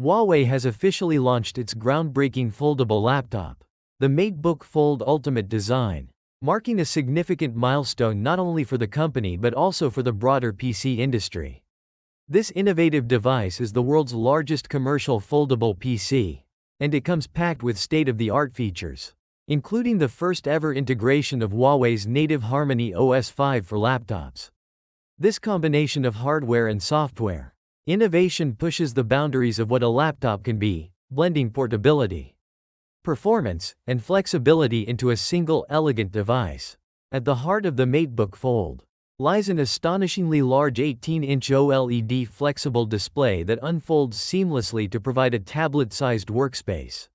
Huawei has officially launched its groundbreaking foldable laptop, the MateBook Fold Ultimate design, marking a significant milestone not only for the company but also for the broader PC industry. This innovative device is the world's largest commercial foldable PC, and it comes packed with state-of-the-art features, including the first-ever integration of Huawei's native Harmony OS 5 for laptops. This combination of hardware and software innovation pushes the boundaries of what a laptop can be, blending portability, performance, and flexibility into a single elegant device. At the heart of the MateBook Fold lies an astonishingly large 18-inch OLED flexible display that unfolds seamlessly to provide a tablet-sized workspace.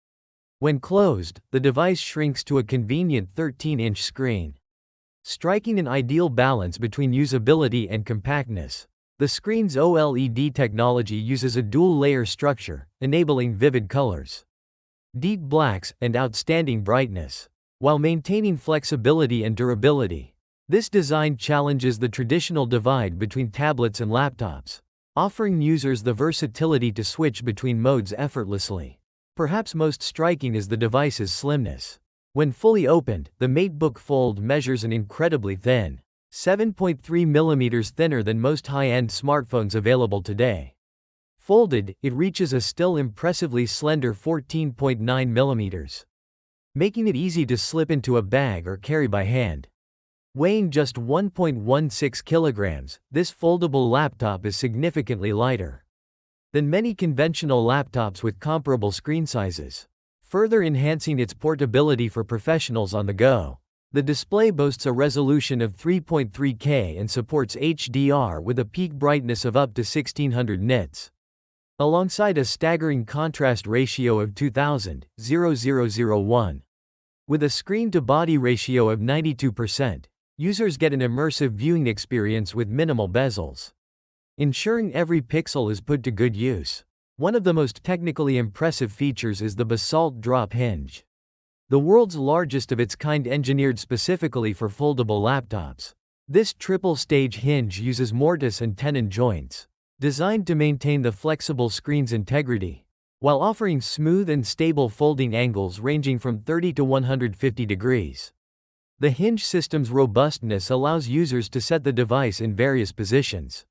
When closed, the device shrinks to a convenient 13-inch screen, striking an ideal balance between usability and compactness. The screen's OLED technology uses a dual-layer structure, enabling vivid colors, deep blacks, and outstanding brightness, while maintaining flexibility and durability. This design challenges the traditional divide between tablets and laptops, offering users the versatility to switch between modes effortlessly. Perhaps most striking is the device's slimness. When fully opened, the MateBook Fold measures an incredibly thin, 7.3 mm thinner than most high-end smartphones available today. Folded, it reaches a still impressively slender 14.9 mm, making it easy to slip into a bag or carry by hand. Weighing just 1.16 kilograms, this foldable laptop is significantly lighter than many conventional laptops with comparable screen sizes, further enhancing its portability for professionals on the go. The display boasts a resolution of 3.3K and supports HDR with a peak brightness of up to 1600 nits. Alongside a staggering contrast ratio of 2000:1. With a screen-to-body ratio of 92%, users get an immersive viewing experience with minimal bezels, ensuring every pixel is put to good use. One of the most technically impressive features is the basalt drop hinge, the world's largest of its kind engineered specifically for foldable laptops. This triple-stage hinge uses mortise and tenon joints, designed to maintain the flexible screen's integrity, while offering smooth and stable folding angles ranging from 30 to 150 degrees. The hinge system's robustness allows users to set the device in various positions,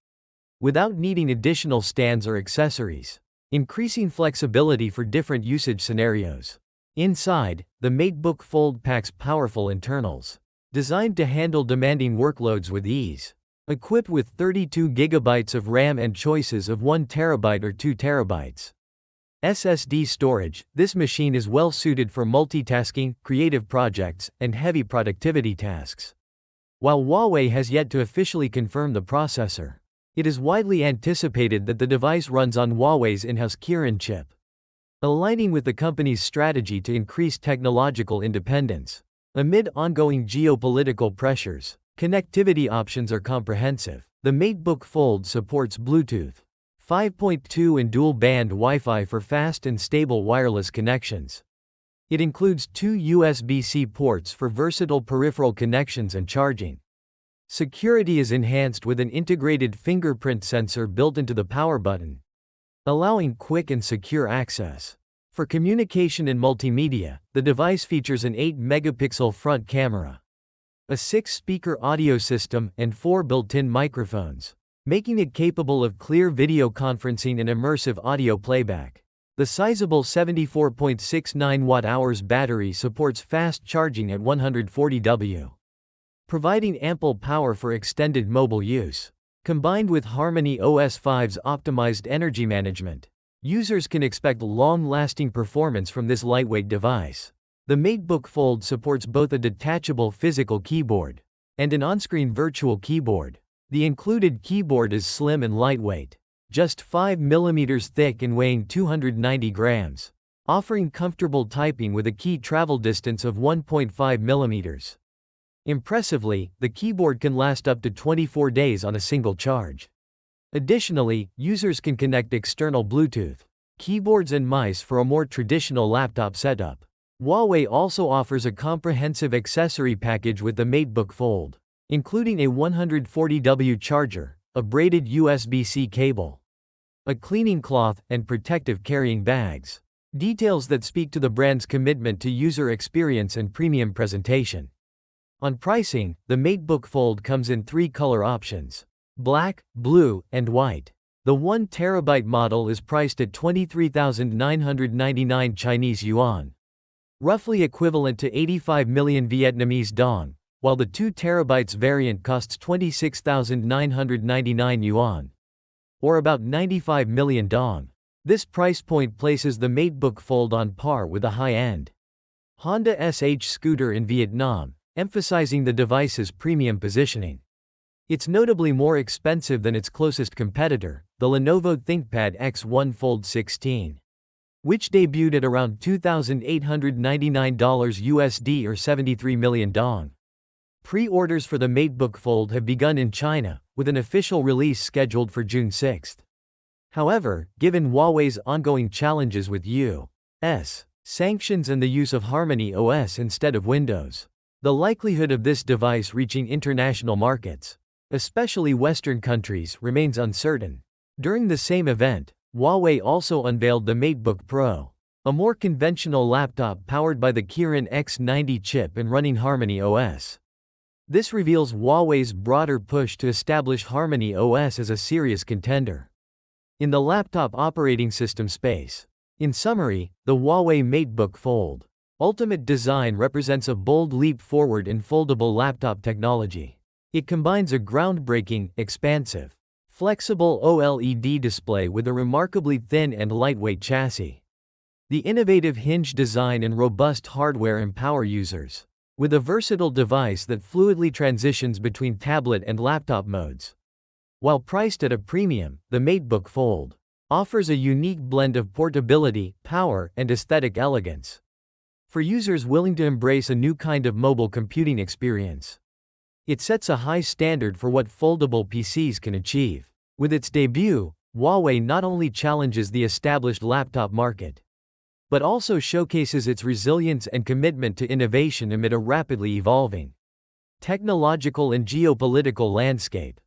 without needing additional stands or accessories, increasing flexibility for different usage scenarios. Inside, the MateBook Fold packs powerful internals, designed to handle demanding workloads with ease. Equipped with 32 GB of RAM and choices of 1 TB or 2 TB SSD storage, this machine is well suited for multitasking, creative projects, and heavy productivity tasks. While Huawei has yet to officially confirm the processor, it is widely anticipated that the device runs on Huawei's in-house Kirin chip, aligning with the company's strategy to increase technological independence. Amid ongoing geopolitical pressures, connectivity options are comprehensive. The MateBook Fold supports Bluetooth 5.2 and dual-band Wi-Fi for fast and stable wireless connections. It includes 2 USB-C ports for versatile peripheral connections and charging. Security is enhanced with an integrated fingerprint sensor built into the power button, allowing quick and secure access. For communication and multimedia, the device features an 8-megapixel front camera, a 6-speaker audio system, and 4 built-in microphones, making it capable of clear video conferencing and immersive audio playback. The sizable 74.69 watt-hours battery supports fast charging at 140 W, providing ample power for extended mobile use. Combined with Harmony OS 5's optimized energy management, users can expect long-lasting performance from this lightweight device. The MateBook Fold supports both a detachable physical keyboard and an on-screen virtual keyboard. The included keyboard is slim and lightweight, just 5 mm thick and weighing 290 grams, offering comfortable typing with a key travel distance of 1.5 mm. Impressively, the keyboard can last up to 24 days on a single charge. Additionally, users can connect external Bluetooth keyboards and mice for a more traditional laptop setup. Huawei also offers a comprehensive accessory package with the MateBook Fold, including a 140W charger, a braided USB-C cable, a cleaning cloth, and protective carrying bags. Details that speak to the brand's commitment to user experience and premium presentation. On pricing, the MateBook Fold comes in 3 color options: black, blue, and white. The 1TB model is priced at 23,999 Chinese yuan, roughly equivalent to 85 million Vietnamese dong, while the 2TB variant costs 26,999 yuan, or about 95 million dong. This price point places the MateBook Fold on par with a high-end Honda SH scooter in Vietnam, emphasizing the device's premium positioning. It's notably more expensive than its closest competitor, the Lenovo ThinkPad X1 Fold 16, which debuted at around $2,899 USD or 73 million dong. Pre-orders for the MateBook Fold have begun in China, with an official release scheduled for June 6. However, given Huawei's ongoing challenges with U.S. sanctions and the use of Harmony OS instead of Windows, the likelihood of this device reaching international markets, especially Western countries, remains uncertain. During the same event, Huawei also unveiled the MateBook Pro, a more conventional laptop powered by the Kirin X90 chip and running Harmony OS. This reveals Huawei's broader push to establish Harmony OS as a serious contender in the laptop operating system space. In summary, the Huawei MateBook Fold Ultimate design represents a bold leap forward in foldable laptop technology. It combines a groundbreaking, expansive, flexible OLED display with a remarkably thin and lightweight chassis. The innovative hinge design and robust hardware empower users with a versatile device that fluidly transitions between tablet and laptop modes. While priced at a premium, the MateBook Fold offers a unique blend of portability, power, and aesthetic elegance for users willing to embrace a new kind of mobile computing experience. It sets a high standard for what foldable PCs can achieve. With its debut, Huawei not only challenges the established laptop market, but also showcases its resilience and commitment to innovation amid a rapidly evolving technological and geopolitical landscape.